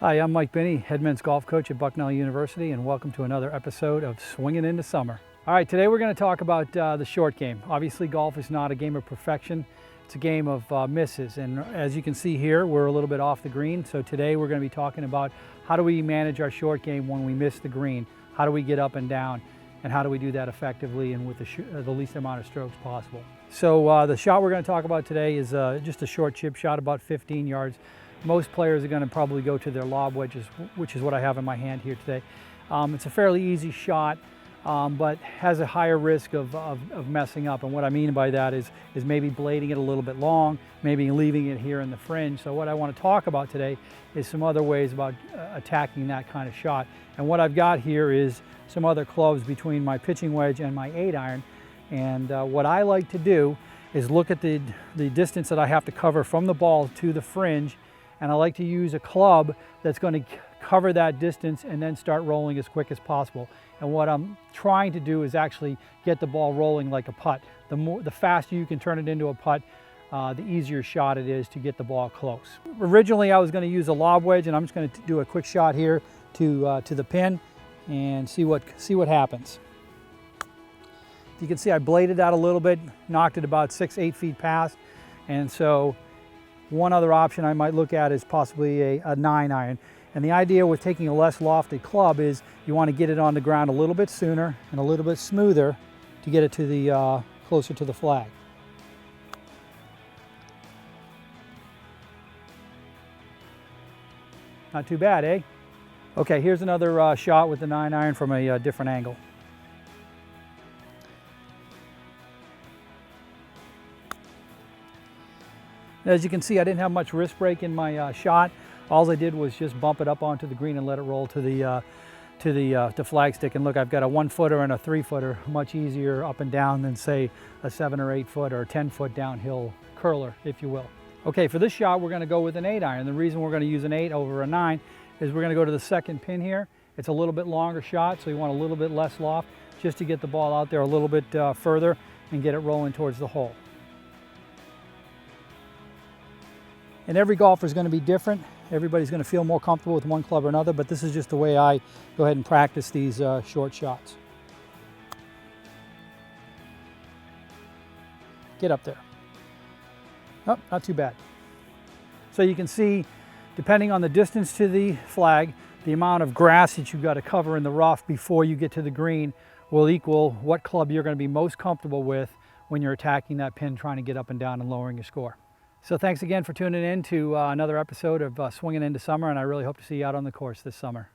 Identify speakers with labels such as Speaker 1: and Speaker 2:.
Speaker 1: Hi, I'm Mike Binney, head men's golf coach at Bucknell University, and welcome to another episode of Swingin' into Summer. All right, today we're going to talk about the short game. Obviously, golf is not a game of perfection. It's a game of misses, and as you can see here, we're a little bit off the green. So today we're going to be talking about how do we manage our short game when we miss the green? How do we get up and down? And how do we do that effectively and with the least amount of strokes possible? So the shot we're going to talk about today is just a short chip shot, about 15 yards. Most players are going to probably go to their lob wedges, which is what I have in my hand here today. It's a fairly easy shot, but has a higher risk of messing up. And what I mean by that is maybe blading it a little bit long, maybe leaving it here in the fringe. So what I want to talk about today is some other ways about attacking that kind of shot. And what I've got here is some other clubs between my pitching wedge and my 8-iron. And what I like to do is look at the distance that I have to cover from the ball to the fringe, and I like to use a club that's going to cover that distance and then start rolling as quick as possible. And what I'm trying to do is actually get the ball rolling like a putt. The faster you can turn it into a putt, the easier shot it is to get the ball close. Originally I was going to use a lob wedge, and I'm just going to do a quick shot here to the pin and see what happens. You can see I bladed that a little bit, knocked it about 6-8 feet past, and so one other option I might look at is possibly a 9-iron. And the idea with taking a less lofted club is you want to get it on the ground a little bit sooner and a little bit smoother to get it to the closer to the flag. Not too bad, eh? Okay, here's another shot with the 9-iron from a different angle. As you can see, I didn't have much wrist break in my shot. All I did was just bump it up onto the green and let it roll to the flag stick. And look, I've got a 1-footer and a 3-footer, much easier up and down than say a 7 or 8 foot or 10-foot downhill curler, if you will. Okay, for this shot, we're going to go with an 8-iron. The reason we're going to use an 8 over a 9 is we're going to go to the second pin here. It's a little bit longer shot, so you want a little bit less loft just to get the ball out there a little bit further and get it rolling towards the hole. And every golfer is going to be different. Everybody's going to feel more comfortable with one club or another, but this is just the way I go ahead and practice these short shots. Get up there. Oh, not too bad. So you can see, depending on the distance to the flag, the amount of grass that you've got to cover in the rough before you get to the green will equal what club you're going to be most comfortable with when you're attacking that pin, trying to get up and down and lowering your score. So thanks again for tuning in to another episode of Swingin' into Summer, and I really hope to see you out on the course this summer.